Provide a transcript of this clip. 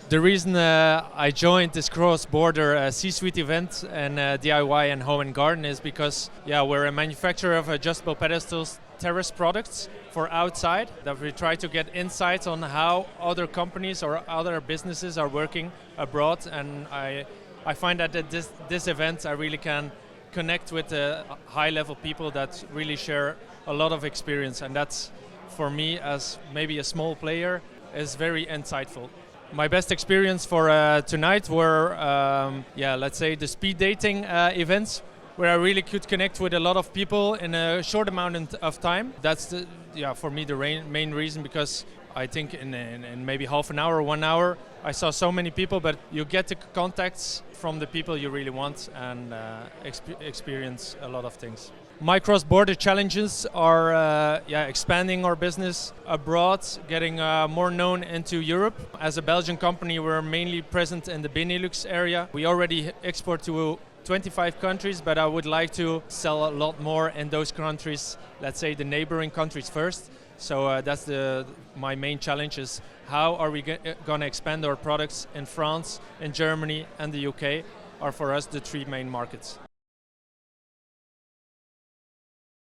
The reason I joined this cross-border C-suite event and DIY and home and garden is because we're a manufacturer of adjustable pedestals, terrace products for outside, that we try to get insights on how other companies or other businesses are working abroad, and I find that at this event I really can connect with high-level people that really share a lot of experience, and that's, for me as maybe a small player, is very insightful. My best experience for tonight were, let's say, the speed dating events, where I really could connect with a lot of people in a short amount of time. That's for me the main reason, because I think in maybe half an hour, 1 hour, I saw so many people, but you get the contacts from the people you really want and experience a lot of things. My cross-border challenges are expanding our business abroad, getting more known into Europe. As a Belgian company, we're mainly present in the Benelux area. We already export to 25 countries, but I would like to sell a lot more in those countries, let's say the neighboring countries first. So that's my main challenge, is how are we going to expand our products in France, in Germany and the UK, are for us the three main markets.